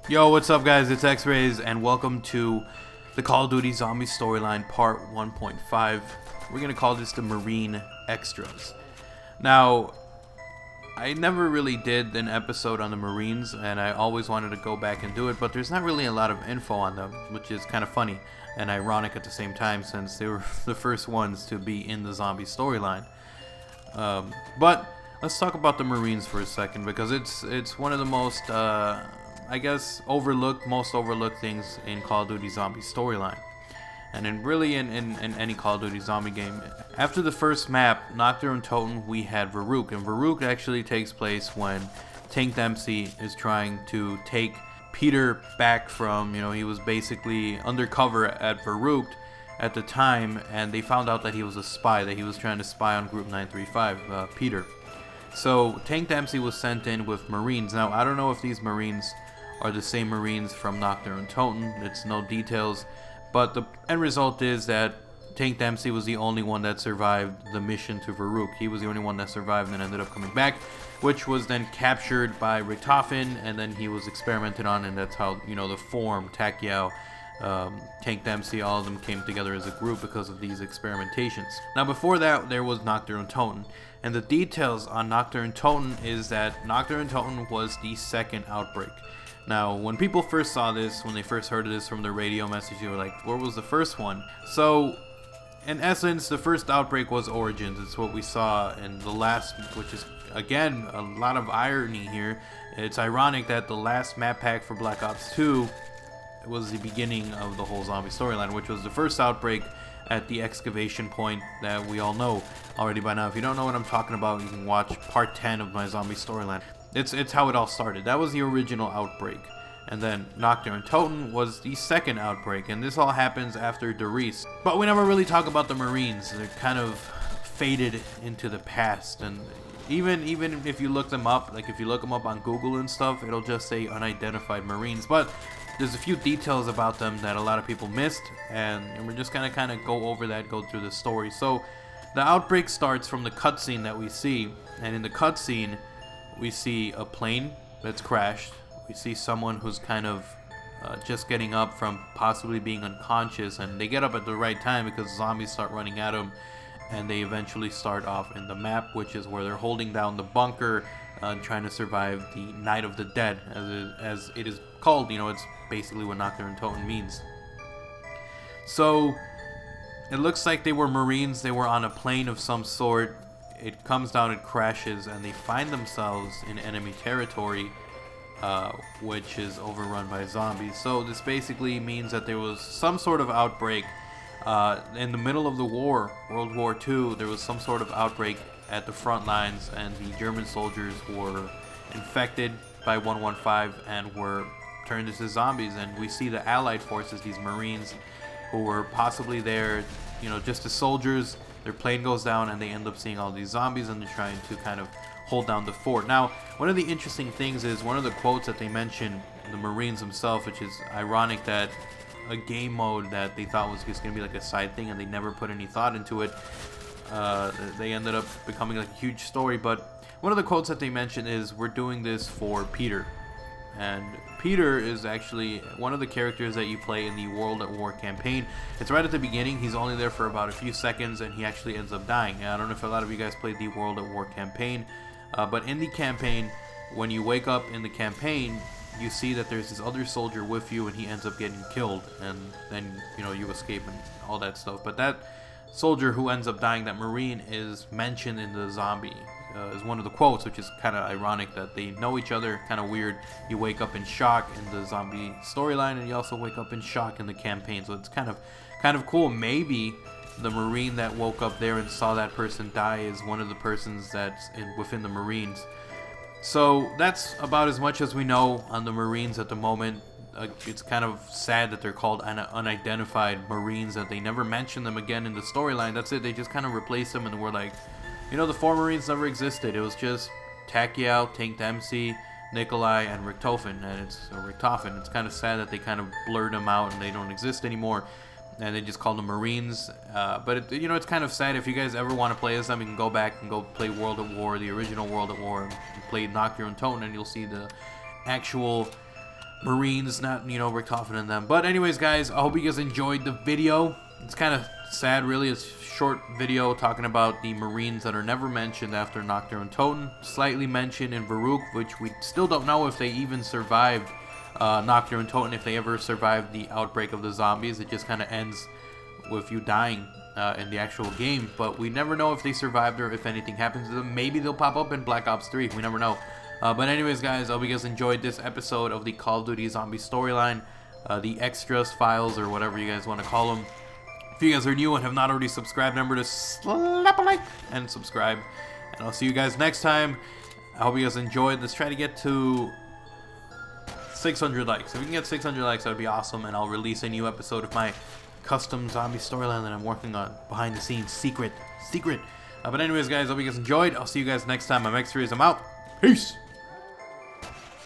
Yo, what's up guys, it's X-Rays and welcome to the Call of Duty Zombie Storyline Part 1.5. We're gonna call this the Marine Extras. Now, I never really did an episode on the Marines and I always wanted to go back and do it, but there's not really a lot of info on them, which is kind of funny and ironic at the same time since they were the first ones to be in the zombie storyline. But let's talk about the Marines for a second because it's one of the most I guess most overlooked things in Call of Duty Zombie storyline, and in any Call of Duty zombie game. After the first map, Nocturne Toten, we had Varuk, and Varuk actually takes place when Tank Dempsey is trying to take Peter back from, he was basically undercover at Varuk at the time, and they found out that he was a spy, that he was trying to spy on Group 935, Peter. So Tank Dempsey was sent in with Marines. Now, I don't know if these Marines are the same Marines from Nocturne Toten. It's no details, but the end result is that Tank Dempsey was the only one that survived the mission to Varuk. He was the only one that survived and ended up coming back, which was then captured by Richtofen, and then he was experimented on, and that's how, the form, Takyao, Tank Dempsey, all of them came together as a group because of these experimentations. Now, before that, there was Nocturne Toten, and the details on Nocturne Toten is that Nocturne Toten was the second outbreak. Now, when people first saw this, when they first heard of this from the radio message, they were like, where was the first one? So, in essence, the first outbreak was Origins. It's what we saw in the last, which is, again, a lot of irony here. It's ironic that the last map pack for Black Ops 2 was the beginning of the whole zombie storyline, which was the first outbreak at the excavation point that we all know already by now. If you don't know what I'm talking about, you can watch part 10 of my zombie storyline. It's how it all started. That was the original outbreak. And then Nocturne Toten was the second outbreak, and this all happens after Darius. But we never really talk about the Marines. They're kind of faded into the past, and even if you look them up, like if you look them up on Google and stuff, it'll just say unidentified Marines. But there's a few details about them that a lot of people missed, and we're just gonna kind of go over that, go through the story. So the outbreak starts from the cutscene that we see, and in the cutscene we see a plane that's crashed. We see someone who's kind of just getting up from possibly being unconscious, and they get up at the right time because zombies start running at them, and they eventually start off in the map, which is where they're holding down the bunker and trying to survive the Night of the Dead, as it is called. It's basically what Nocturne Toten means. So it looks like they were Marines. They were on a plane of some sort. It comes down, it crashes, and they find themselves in enemy territory, which is overrun by zombies. So this basically means that there was some sort of outbreak in the middle of the war, World War II. There was some sort of outbreak at the front lines, and the German soldiers were infected by 115 and were turned into zombies. And we see the Allied forces, these Marines, who were possibly there, just as soldiers. Their plane goes down and they end up seeing all these zombies, and they're trying to kind of hold down the fort. Now, one of the interesting things is one of the quotes that they mention, the Marines themselves, which is ironic that a game mode that they thought was just going to be like a side thing and they never put any thought into it, they ended up becoming like a huge story. But one of the quotes that they mention is, we're doing this for Peter. And Peter is actually one of the characters that you play in the World at War campaign. It's right at the beginning. He's only there for about a few seconds, and he actually ends up dying. I don't know if a lot of you guys played the World at War campaign, but in the campaign, when you wake up in the campaign, you see that there's this other soldier with you, and he ends up getting killed, and then you escape and all that stuff. But that soldier who ends up dying, that Marine, is mentioned in the zombie. Is one of the quotes, which is kind of ironic that they know each other. Kind of weird. You wake up in shock in the zombie storyline, and you also wake up in shock in the campaign. So it's kind of cool. Maybe the Marine that woke up there and saw that person die is one of the persons that's within the Marines. So that's about as much as we know on the Marines at the moment. It's kind of sad that they're called unidentified Marines, that they never mention them again in the storyline. That's it. They just kind of replace them, and we're like, the four Marines never existed. It was just Takyao, Tank Dempsey, Nikolai, and Richtofen. And it's kind of sad that they kind of blurred them out and they don't exist anymore, and they just call them Marines. But it's kind of sad. If you guys ever want to play as them, you can go back and go play World at War, the original World at War, and play Nocturne Toten, and you'll see the actual Marines, not, you know, we're confident in them. But anyways, guys, I hope you guys enjoyed the video. It's kind of sad, really. It's a short video talking about the Marines that are never mentioned after Nocturne Toten. Slightly mentioned in Varuk, which we still don't know if they even survived Nocturne Toten, if they ever survived the outbreak of the zombies. It just kind of ends with you dying in the actual game. But we never know if they survived or if anything happens to them. Maybe they'll pop up in Black Ops 3. We never know. But anyways, guys, I hope you guys enjoyed this episode of the Call of Duty Zombie storyline, the extras files, or whatever you guys want to call them. If you guys are new and have not already subscribed, remember to slap a like and subscribe. And I'll see you guys next time. I hope you guys enjoyed. Let's try to get to 600 likes. If we can get 600 likes, that would be awesome. And I'll release a new episode of my custom zombie storyline that I'm working on. Behind the scenes. Secret. But anyways, guys, I hope you guys enjoyed. I'll see you guys next time. I'm X-Rays. I'm out. Peace.